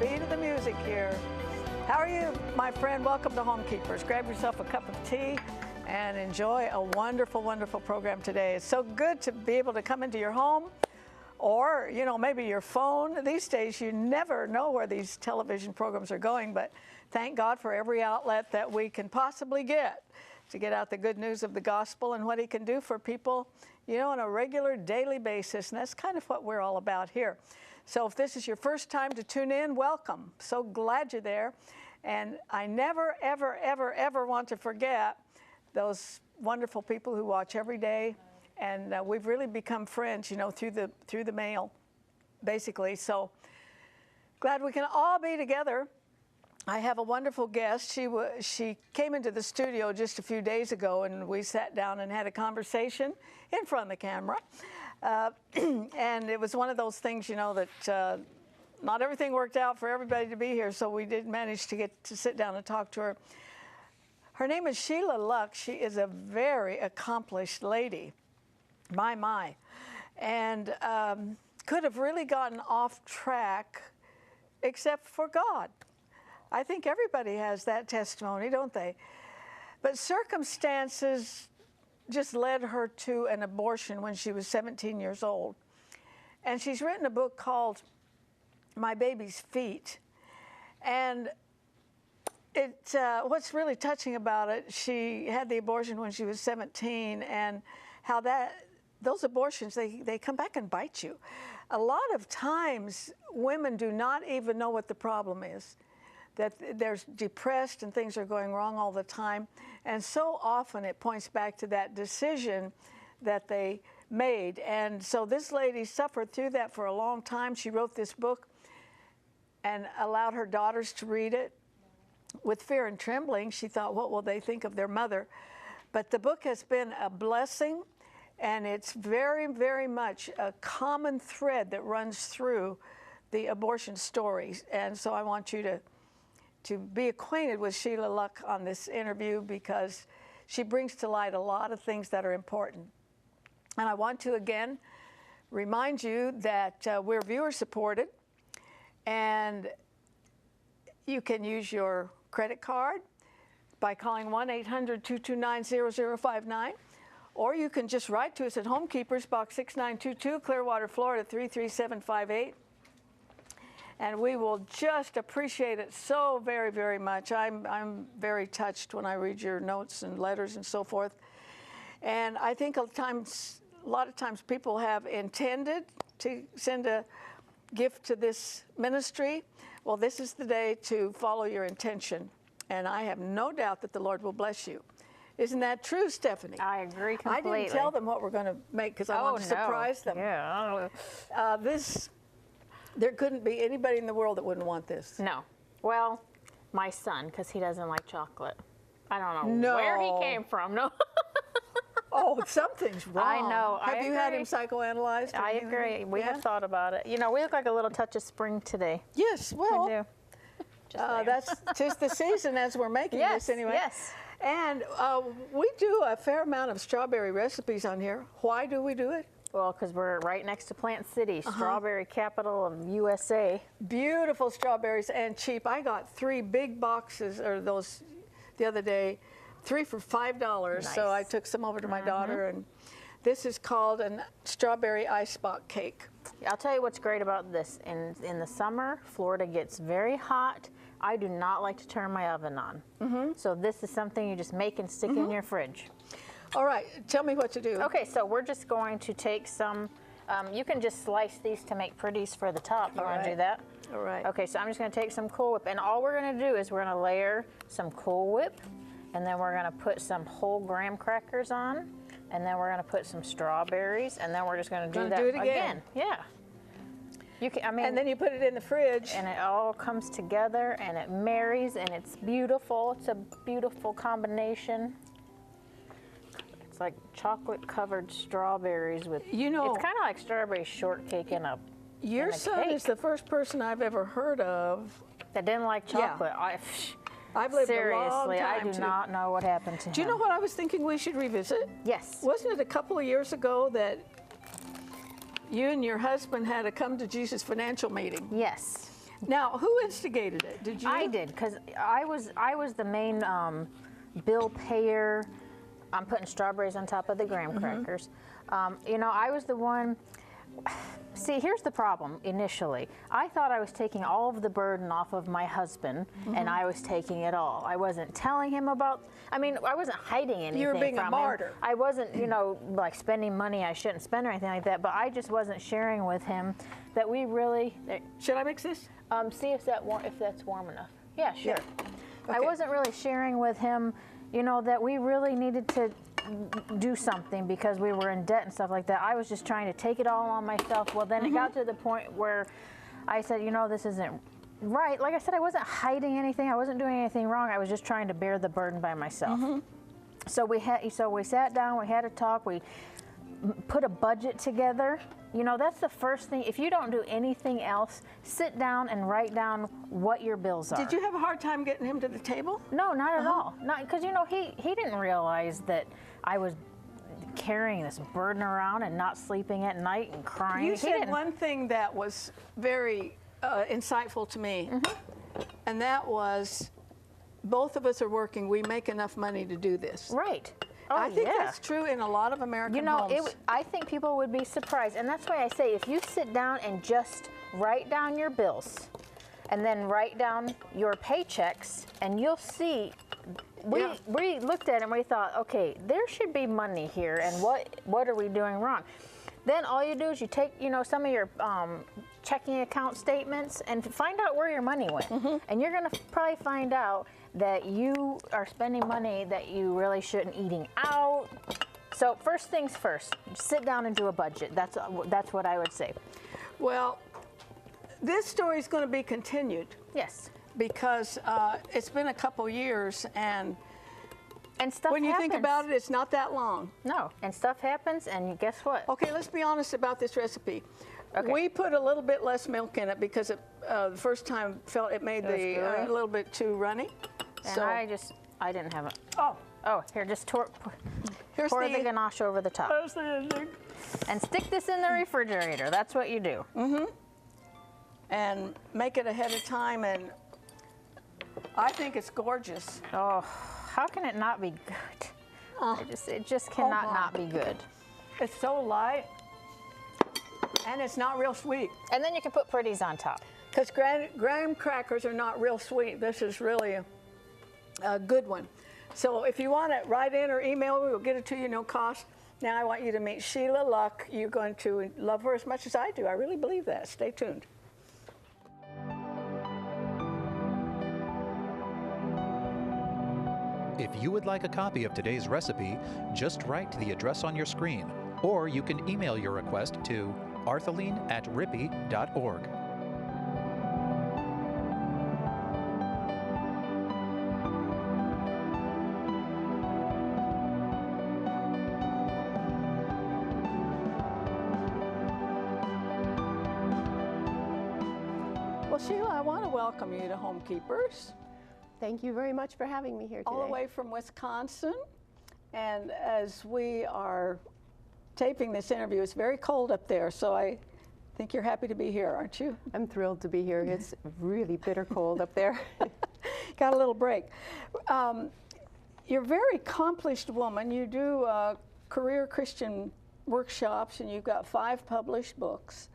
beat of the music here. How are you, my friend? Welcome to Homekeepers. Grab yourself a cup of tea and enjoy a wonderful, wonderful program today. It's so good to be able to come into your home or, you know, maybe your phone. These days, you never know where these television programs are going, but thank God for every outlet that we can possibly get to get out the good news of the gospel and what he can do for people, you know, on a regular daily basis. And that's kind of what we're all about here. So if this is your first time to tune in, welcome. So glad you're there. And I never, ever, ever, ever want to forget those wonderful people who watch every day. And we've really become friends, you know, through the mail, basically. So glad we can all be together. I have a wonderful guest. She came into the studio just a few days ago, and we sat down and had a conversation in front of the camera. And it was one of those things, you know, that not everything worked out for everybody to be here, so we did manage to get to sit down and talk to her. Her name is Sheila Lux. She is a very accomplished lady, my. And could have really gotten off track except for God. I think everybody has that testimony, don't they? But circumstances just led her to an abortion when she was 17 years old. And she's written a book called My Baby's Feet. And what's really touching about it, she had the abortion when she was 17, and how those abortions, they come back and bite you. A lot of times, women do not even know what the problem is, that they're depressed and things are going wrong all the time. And so often it points back to that decision that they made. And so this lady suffered through that for a long time. She wrote this book and allowed her daughters to read it. With fear and trembling, she thought, what will they think of their mother? But the book has been a blessing, and it's very, very much a common thread that runs through the abortion stories. And so I want you to be acquainted with Sheila Lux on this interview, because she brings to light a lot of things that are important. And I want to again remind you that we're viewer supported, and you can use your credit card by calling 1-800-229-0059, or you can just write to us at Homekeepers, Box 6922, Clearwater, Florida 33758. And we will just appreciate it so very, very much. I'm very touched when I read your notes and letters and so forth. And I think a lot of times people have intended to send a gift to this ministry. Well, this is the day to follow your intention. And I have no doubt that the Lord will bless you. Isn't that true, Stephanie? I agree completely. I didn't tell them what we're going to make because I want to surprise them. Yeah. There couldn't be anybody in the world that wouldn't want this. No. Well, my son, because he doesn't like chocolate. I don't know where he came from. No. Oh, something's wrong. I know. Have you had him psychoanalyzed? I agree. We have thought about it. You know, we look like a little touch of spring today. Yes, well, we do. That's just the season as we're making this anyway. Yes. And we do a fair amount of strawberry recipes on here. Why do we do it? Well, because we're right next to Plant City, strawberry capital of USA. Beautiful strawberries and cheap. I got 3 big boxes, or those the other day, 3 for $5. Nice. So I took some over to my daughter, and this is called a strawberry icebox cake. I'll tell you what's great about this. In the summer, Florida gets very hot. I do not like to turn my oven on. So this is something you just make and stick in your fridge. All right, tell me what to do. Okay, so we're just going to take some, you can just slice these to make pretties for the top. You want to do that? All right. Okay, so I'm just going to take some Cool Whip, and all we're going to do is we're going to layer some Cool Whip, and then we're going to put some whole graham crackers on, and then we're going to put some strawberries, and then we're just going to do that again. Yeah. You can, and then you put it in the fridge. And it all comes together, and it marries, and it's beautiful. It's a beautiful combination. It's like chocolate-covered strawberries with, it's kind of like strawberry shortcake in a Your son is the first person I've ever heard of that didn't like chocolate. Yeah. I've lived seriously, a long time. I do not know what happened to him. Do you know what I was thinking we should revisit? Yes. Wasn't it a couple of years ago that you and your husband had a come to Jesus financial meeting? Yes. Now, who instigated it? Did you? I did, because I was the main bill payer. I'm putting strawberries on top of the graham crackers. You know, I was the one. See, here's the problem initially. I thought I was taking all of the burden off of my husband, and I was taking it all. I wasn't telling him about, I mean, I wasn't hiding anything from him. You were being a martyr. I wasn't, you know, like spending money I shouldn't spend or anything like that, but I just wasn't sharing with him that we really... Should I mix this? See if that's warm enough. Yeah, sure. Yeah. I Okay. wasn't really sharing with him, you know, that we really needed to do something because we were in debt and stuff like that. I was just trying to take it all on myself. Well, then it got to the point where I said, you know, this isn't right. Like I said, I wasn't hiding anything. I wasn't doing anything wrong. I was just trying to bear the burden by myself. So we sat down, we had a talk, we put a budget together. You know, that's the first thing. If you don't do anything else, sit down and write down what your bills are. Did you have a hard time getting him to the table? No, not at all. Not because, you know, he didn't realize that I was carrying this burden around and not sleeping at night and crying. You said one thing that was very insightful to me, and that was, both of us are working. We make enough money to do this. Right. Oh, I think yeah. that's true in a lot of American You know, homes. I think people would be surprised, and that's why I say if you sit down and just write down your bills, and then write down your paychecks, and you'll see. We looked at it and we thought, okay, there should be money here, and what are we doing wrong? Then all you do is you take, you know, some of your checking account statements and find out where your money went, and you're going to probably find out that you are spending money that you really shouldn't, eating out. So first things first, sit down and do a budget. That's what I would say. Well, this story is going to be continued. Yes. Because it's been a couple years, and stuff when you happens. think about it, it's not that long. No, and stuff happens, and guess what? Okay, let's be honest about this recipe. Okay. We put a little bit less milk in it because it, the first time felt it made a little bit too runny. And so I didn't have it. oh, Here, just pour here's the ganache over the top. There's the ending. And stick this in the refrigerator. That's what you do. And make it ahead of time, and I think it's gorgeous. Oh, how can it not be good? It just cannot not be good. It's so light, and it's not real sweet. And then you can put pretties on top. Because graham crackers are not real sweet. This is really a good one. So if you want it, write in or email me. We'll get it to you, no cost. Now I want you to meet Sheila Lux. You're going to love her as much as I do. I really believe that. Stay tuned. If you would like a copy of today's recipe, just write the address on your screen, or you can email your request to arthelene@rippy.org. Well, Sheila, I want to welcome you to Homekeepers. Thank you very much for having me here today. All the way from Wisconsin. And as we are taping this interview, it's very cold up there, so I think you're happy to be here, aren't you? I'm thrilled to be here. It's really bitter cold up there. Got a little break. You're a very accomplished woman. You do career Christian workshops, and you've got 5 published books.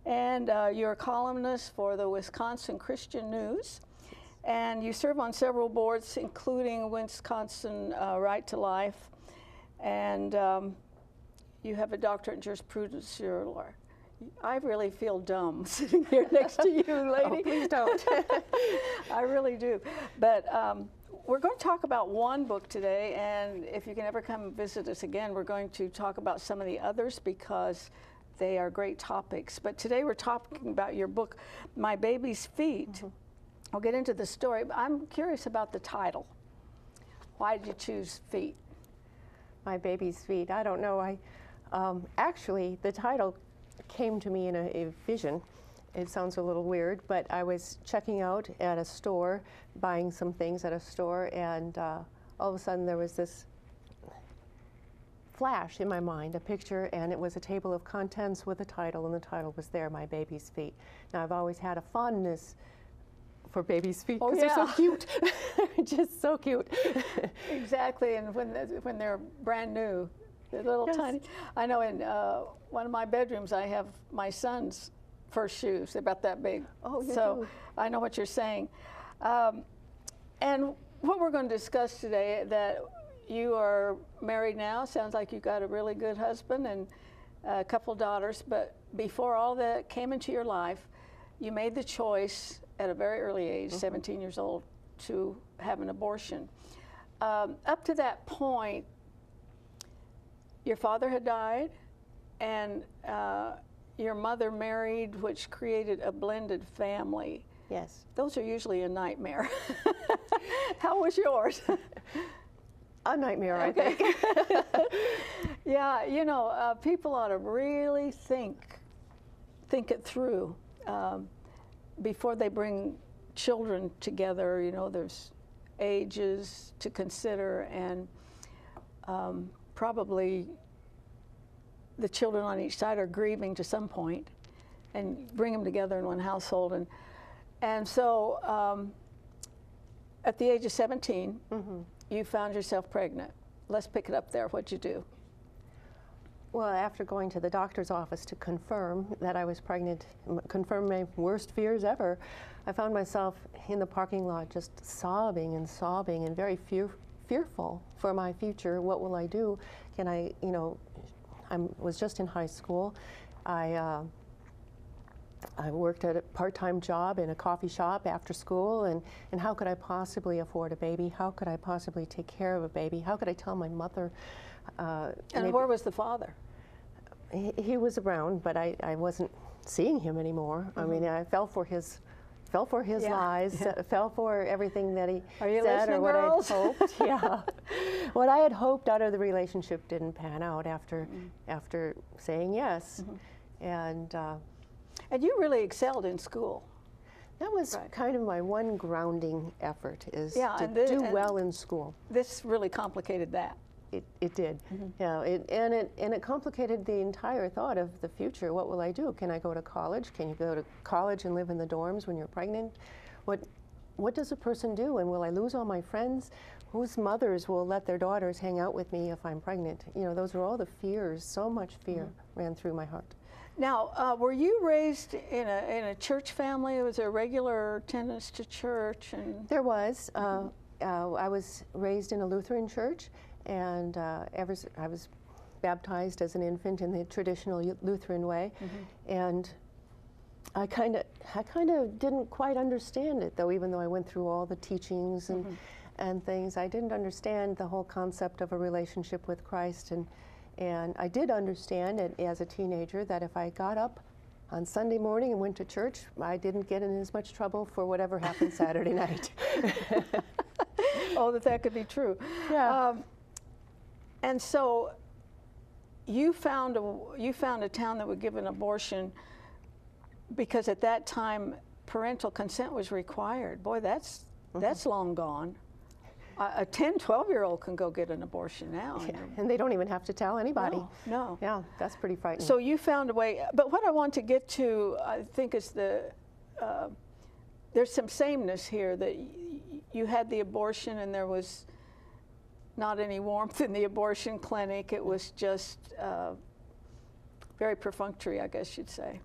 And you're a columnist for the Wisconsin Christian News. And you serve on several boards, including Wisconsin Right to Life. And you have a doctorate in jurisprudence. I really feel dumb sitting here next to you, lady. Oh, please don't. I really do. But we're going to talk about one book today, and if you can ever come and visit us again, we're going to talk about some of the others because they are great topics. But today we're talking about your book, My Baby's Feet. I'll get into the story, but I'm curious about the title. Why did you choose feet? My Baby's Feet. I don't know. Actually, the title came to me in a vision. It sounds a little weird, but I was checking out at a store, buying some things at a store, and all of a sudden there was this flash in my mind, a picture, and it was a table of contents with a title, and the title was there, My Baby's Feet. Now, I've always had a fondness for babies' feet because they're so cute. Just so cute. Exactly, and when they're brand new, they're little tiny. I know in one of my bedrooms I have my son's first shoes. They're about that big. Oh, you so do. I know what you're saying. And what we're going to discuss today, that you are married now. Sounds like you've got a really good husband and a couple daughters. But before all that came into your life, you made the choice at a very early age, 17 years old, to have an abortion. Up to that point, your father had died, and your mother married, which created a blended family. Yes. Those are usually a nightmare. How was yours? A nightmare, I think. Yeah, you know, people ought to really think it through before they bring children together. You know, there's ages to consider, and probably the children on each side are grieving to some point, and bring them together in one household. And so at the age of 17, you found yourself pregnant. Let's pick it up there. What'd you do? Well, after going to the doctor's office to confirm that I was pregnant, confirm my worst fears ever, I found myself in the parking lot just sobbing and very fearful for my future. What will I do? Can I, you know, I was just in high school. I worked at a part-time job in a coffee shop after school, and how could I possibly afford a baby? How could I possibly take care of a baby? How could I tell my mother? And where was the father? He was around, but I wasn't seeing him anymore. I mean, I fell for his lies, fell for everything that he said or what girls? I'd hoped. Yeah, what I had hoped out of the relationship didn't pan out after saying yes, and you really excelled in school. that was kind of my one grounding effort, is to do well in school. This really complicated that. It did, yeah. And it complicated the entire thought of the future. What will I do? Can I go to college? Can you go to college and live in the dorms when you're pregnant? What does a person do? And will I lose all my friends? Whose mothers will let their daughters hang out with me if I'm pregnant? You know, those were all the fears. So much fear ran through my heart. Now, were you raised in a church family? Was there regular attendance to church? And there was. I was raised in a Lutheran church. And I was baptized as an infant in the traditional Lutheran way, and I kind of didn't quite understand it, though. Even though I went through all the teachings and things, I didn't understand the whole concept of a relationship with Christ. And I did understand it as a teenager that if I got up on Sunday morning and went to church, I didn't get in as much trouble for whatever happened Saturday night. Oh, that could be true. Yeah. And so you found a town that would give an abortion because at that time parental consent was required. Boy, that's long gone. A 10, 12-year-old can go get an abortion now. Yeah, and they don't even have to tell anybody. No. Yeah, that's pretty frightening. So you found a way. But what I want to get to, I think, is there's some sameness here, that you had the abortion and there was not any warmth in the abortion clinic. It was just very perfunctory, I guess you'd say.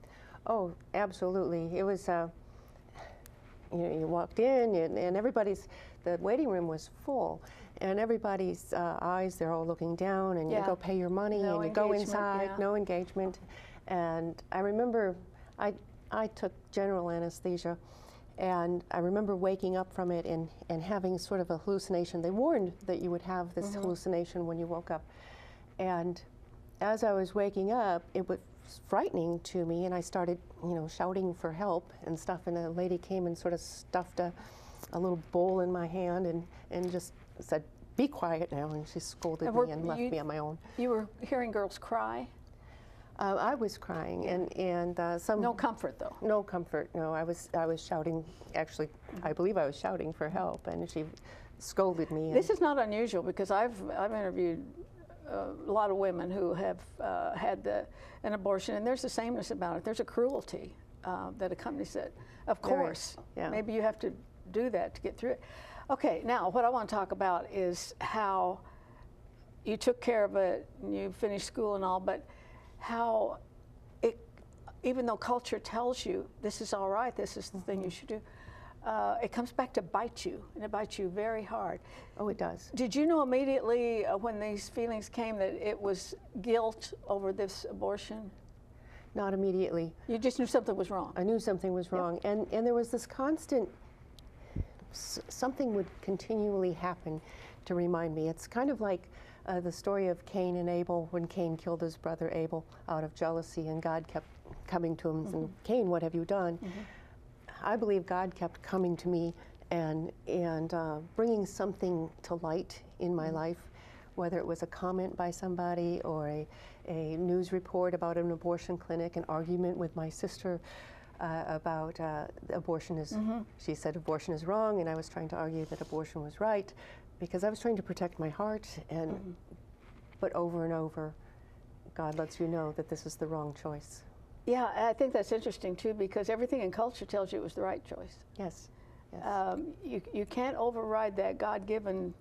Oh, absolutely. It was, you walked in and the waiting room was full, and everybody's eyes, they're all looking down, and you go pay your money, and you go inside, no engagement. And I remember I took general anesthesia, and I remember waking up from it and having sort of a hallucination. They warned that you would have this hallucination when you woke up. And as I was waking up, it was frightening to me, and I started, shouting for help and stuff, and a lady came and sort of stuffed a little bowl in my hand and just said, "Be quiet now," and she scolded me and left me on my own. You were hearing girls cry? I was crying, and some... No comfort, though? No comfort, no. I was shouting, actually, I believe I was shouting for help, and she scolded me. This is not unusual, because I've interviewed a lot of women who have had an abortion, and there's a sameness about it. There's a cruelty that accompanies it. Of course, yeah. Maybe you have to do that to get through it. Okay, now what I want to talk about is how you took care of it, and you finished school and all, but how it, even though culture tells you this is all right, this is the thing you should do, it comes back to bite you, and it bites you very hard. Oh, it does. Did you know immediately when these feelings came that it was guilt over this abortion? Not immediately. You just knew something was wrong. I knew something was wrong, and there was this constant, something would continually happen to remind me. It's kind of like the story of Cain and Abel, when Cain killed his brother Abel out of jealousy, and God kept coming to him and, Cain, what have you done? I believe God kept coming to me and bringing something to light in my life, whether it was a comment by somebody or a news report about an abortion clinic, an argument with my sister about abortion is, she said abortion is wrong, and I was trying to argue that abortion was right, because I was trying to protect my heart, and but over and over, God lets you know that this is the wrong choice. Yeah, I think that's interesting too, because everything in culture tells you it was the right choice. Yes. Yes. You can't override that God-given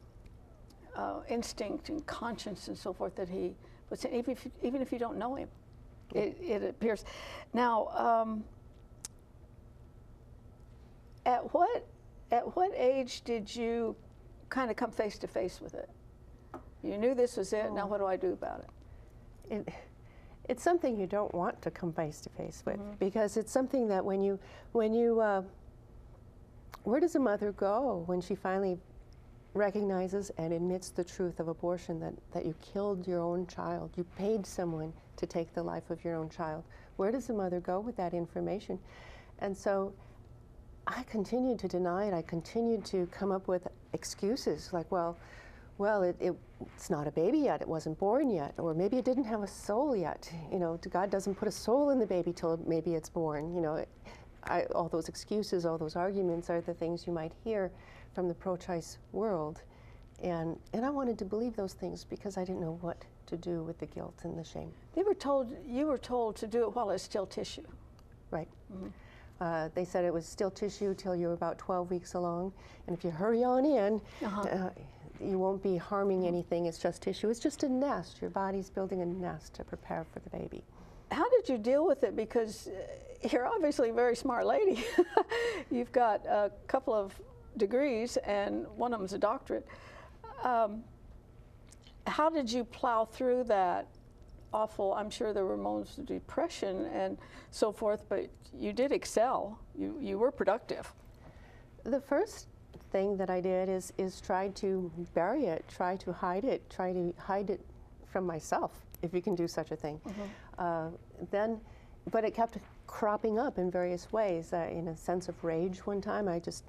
instinct and conscience and so forth that He puts in, even if you don't know Him. It appears. Now, at what age did you kind of come face to face with it? You knew this was it. Now what do I do about it? It's something you don't want to come face to face with, because it's something that when you where does a mother go when she finally recognizes and admits the truth of abortion, that you killed your own child, you paid someone to take the life of your own child? Where does a mother go with that information? And so I continued to deny it. I continued to come up with excuses like, well, it's not a baby yet, it wasn't born yet, or maybe it didn't have a soul yet. You know, God doesn't put a soul in the baby till maybe it's born. You know, all those excuses, all those arguments are the things you might hear from the pro-choice world. And I wanted to believe those things because I didn't know what to do with the guilt and the shame. You were told to do it while it's still tissue. Right. They said it was still tissue till you were about 12 weeks along, and if you hurry on in, you won't be harming anything. It's just tissue. It's just a nest. Your body's building a nest to prepare for the baby. How did you deal with it? Because you're obviously a very smart lady. You've got a couple of degrees, and one of them's a doctorate. How did you plow through that awful, I'm sure there were moments of depression and so forth, but you did excel. You were productive. The first thing that I did is try to bury it, try to hide it from myself, if you can do such a thing. But it kept cropping up in various ways. In a sense of rage one time, I just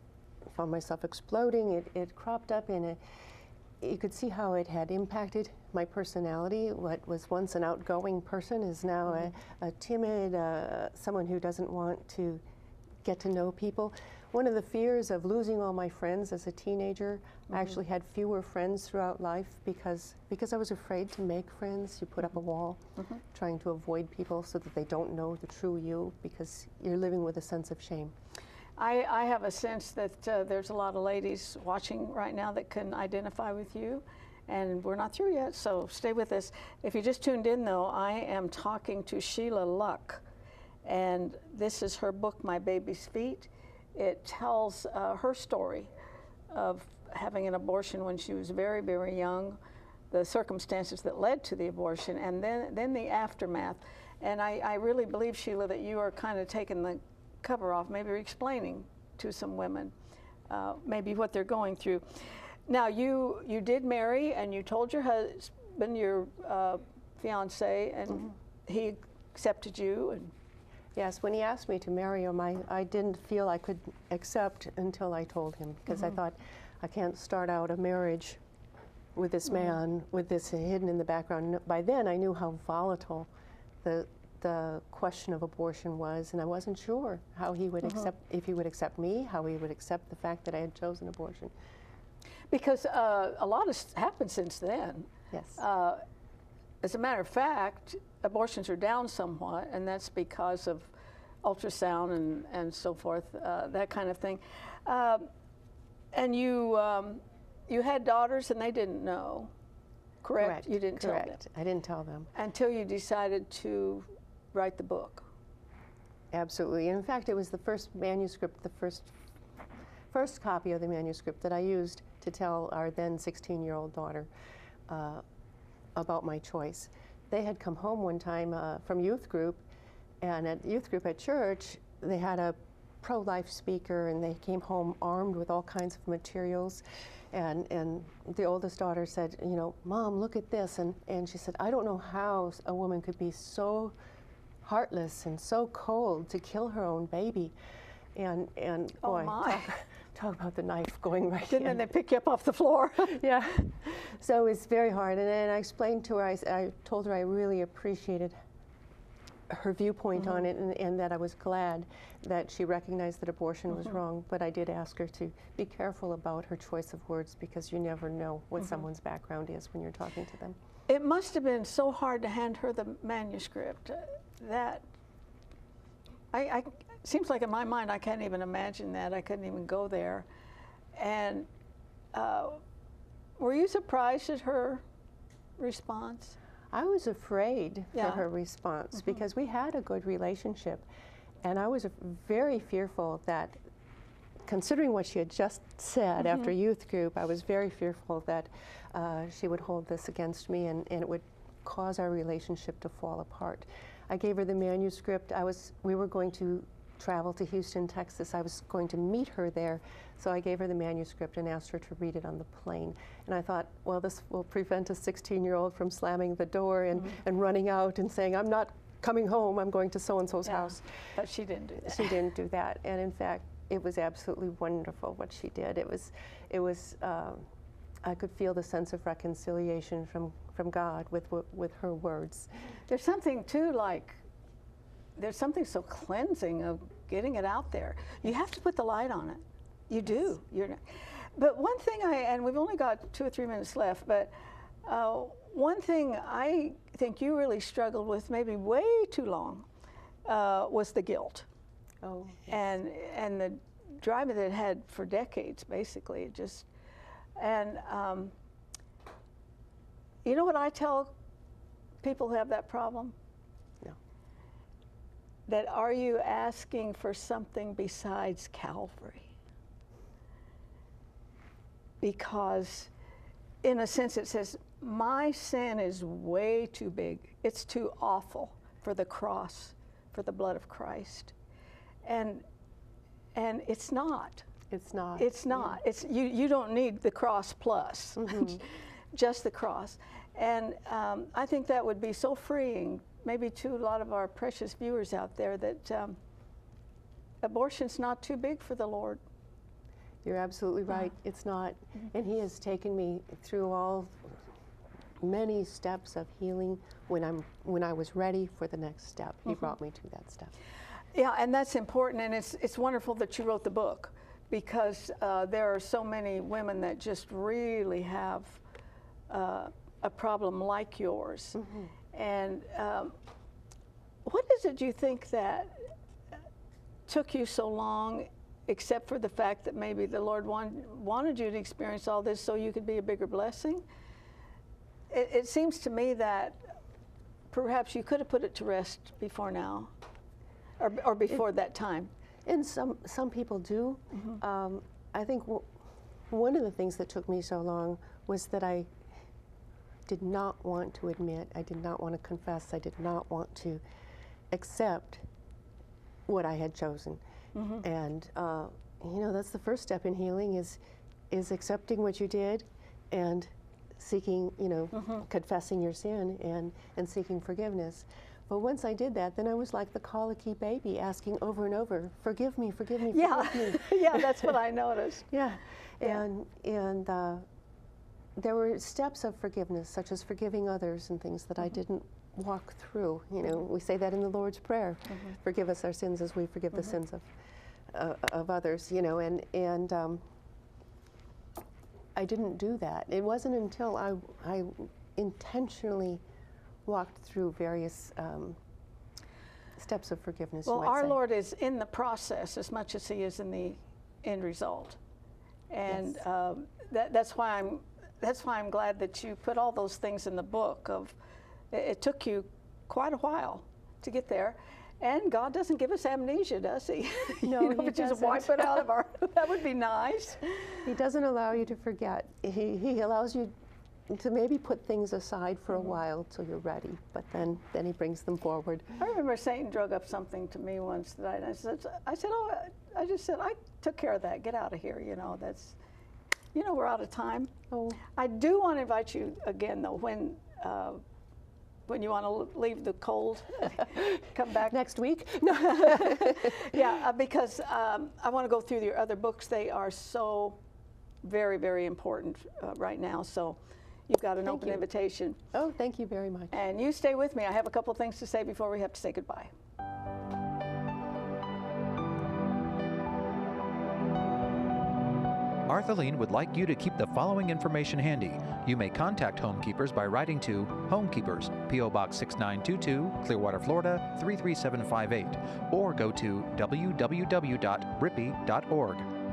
found myself exploding. It cropped up in you could see how it had impacted my personality. What was once an outgoing person is now a timid, someone who doesn't want to get to know people. One of the fears of losing all my friends as a teenager, I actually had fewer friends throughout life because I was afraid to make friends. You put up a wall, trying to avoid people so that they don't know the true you, because you're living with a sense of shame. I have a sense that there's a lot of ladies watching right now that can identify with you, and we're not through yet, so stay with us. If you just tuned in, though, I am talking to Sheila Lux, and this is her book, My Baby's Feet. It tells her story of having an abortion when she was very, very young, the circumstances that led to the abortion, and then the aftermath. And I really believe, Sheila, that you are kind of taking the cover off, maybe explaining to some women maybe what they're going through. Now, you did marry, and you told your husband, your fiance, and he accepted you. And yes, when he asked me to marry him, I didn't feel I could accept until I told him, because I thought, I can't start out a marriage with this man, with this hidden in the background. By then, I knew how volatile the question of abortion was, and I wasn't sure how he would accept, if he would accept me, how he would accept the fact that I had chosen abortion. Because a lot has happened since then. Yes. as a matter of fact, abortions are down somewhat, and that's because of ultrasound and so forth, that kind of thing. And you had daughters, and they didn't know, correct? You didn't tell them. I didn't tell them. Until you decided to write the book. Absolutely. And in fact, it was the first manuscript, the first copy of the manuscript that I used to tell our then 16-year-old daughter about my choice. They had come home one time from youth group, and at youth group at church, they had a pro-life speaker, and they came home armed with all kinds of materials. And the oldest daughter said, you know, Mom, look at this. And she said, I don't know how a woman could be so heartless and so cold to kill her own baby. And boy, talk about the knife going right in. Didn't they pick you up off the floor? Yeah. So it was very hard. And then I explained to her, I told her I really appreciated her viewpoint on it, and that I was glad that she recognized that abortion was wrong. But I did ask her to be careful about her choice of words, because you never know what someone's background is when you're talking to them. It must have been so hard to hand her the manuscript that seems like in my mind I can't even imagine that. I couldn't even go there. And were you surprised at her response? I was afraid for her response, because we had a good relationship, and I was very fearful that, considering what she had just said after youth group, I was very fearful that she would hold this against me, and it would cause our relationship to fall apart. I gave her the manuscript. We were going to travel to Houston, Texas. I was going to meet her there, so I gave her the manuscript and asked her to read it on the plane. And I thought, well, this will prevent a 16-year-old from slamming the door and running out and saying, I'm not coming home, I'm going to so-and-so's house. But she didn't do that. She didn't do that. And in fact, it was absolutely wonderful what she did. It was I could feel the sense of reconciliation from God with her words. There's something too, there's something so cleansing of getting it out there. You have to put the light on it. You do. But one thing and we've only got 2 or 3 minutes left, but one thing I think you really struggled with, maybe way too long, was the guilt. Oh, yes. And the drive that it had for decades, basically. And you know what I tell people who have that problem? No. That are you asking for something besides Calvary? Because in a sense it says, my sin is way too big. It's too awful for the cross, for the blood of Christ. And it's not. It's not. It's not. It's you don't need the cross plus, just the cross. And I think that would be so freeing, maybe to a lot of our precious viewers out there, that abortion's not too big for the Lord. You're absolutely right. It's not. And He has taken me through many steps of healing. When I was ready for the next step, He brought me to that step. Yeah, and that's important, and it's wonderful that you wrote the book, because there are so many women that just really have a problem like yours. And what is it you think that took you so long, except for the fact that maybe the Lord wanted you to experience all this so you could be a bigger blessing? It seems to me that perhaps you could have put it to rest before now, or before that time. And some people do. I think one of the things that took me so long was that I did not want to admit, I did not want to confess, I did not want to accept what I had chosen. And you know, that's the first step in healing, is accepting what you did and seeking, you know, confessing your sin and seeking forgiveness. But once I did that, then I was like the colicky baby, asking over and over, forgive me, forgive me, forgive me. Yeah, that's what I noticed. Yeah. And there were steps of forgiveness, such as forgiving others and things that I didn't walk through. You know, we say that in the Lord's Prayer, forgive us our sins as we forgive the sins of others, you know, and I didn't do that. It wasn't until I intentionally walked through various steps of forgiveness. Well, you might our say. Lord is in the process as much as He is in the end result, and Yes. that's why I'm glad that you put all those things in the book. It took you quite a while to get there, and God doesn't give us amnesia, does He? No, He He just doesn't. wipe it out of our. That would be nice. He doesn't allow you to forget. He allows you to maybe put things aside for a while till you're ready, but then He brings them forward. I remember Satan drug up something to me once that I said, oh, I just said, I took care of that. Get out of here. That's, we're out of time. Oh. I do want to invite you again, though, when you want to leave the cold, come back. Next week? Yeah, because I want to go through your other books. They are so very, very important right now. So you've got an open invitation. Oh, thank you very much. And you stay with me. I have a couple things to say before we have to say goodbye. Arthelene would like you to keep the following information handy. You may contact Homekeepers by writing to Homekeepers, P.O. Box 6922, Clearwater, Florida 33758, or go to www.rippy.org.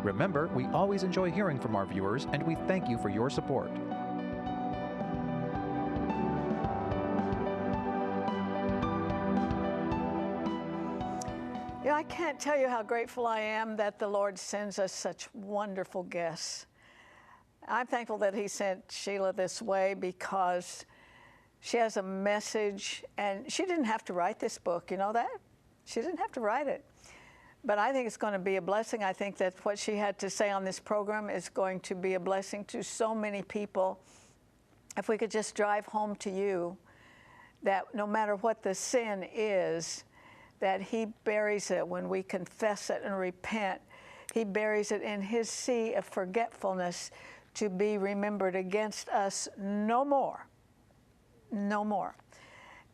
Remember, we always enjoy hearing from our viewers, and we thank you for your support. I can't tell you how grateful I am that the Lord sends us such wonderful guests. I'm thankful that He sent Sheila this way because she has a message, and she didn't have to write this book, you know that? She didn't have to write it. But I think it's going to be a blessing. I think that what she had to say on this program is going to be a blessing to so many people. If we could just drive home to you that no matter what the sin is, that He buries it when we confess it and repent. He buries it in His sea of forgetfulness to be remembered against us no more. No more.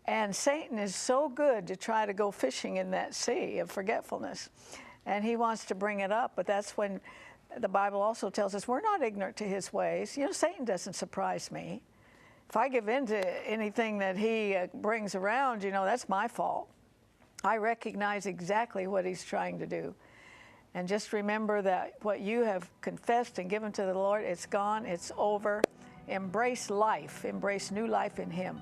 And Satan is so good to try to go fishing in that sea of forgetfulness. And he wants to bring it up, but that's when the Bible also tells us we're not ignorant to his ways. Satan doesn't surprise me. If I give in to anything that he brings around, that's my fault. I recognize exactly what he's trying to do. And just remember that what you have confessed and given to the Lord, it's gone, it's over. Embrace life, embrace new life in Him.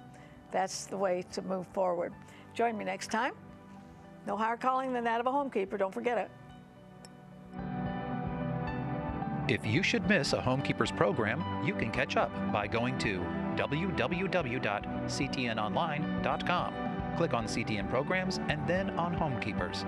That's the way to move forward. Join me next time. No higher calling than that of a homekeeper, don't forget it. If you should miss a Homekeepers program, you can catch up by going to www.ctnonline.com. Click on CTN Programs and then on Homekeepers.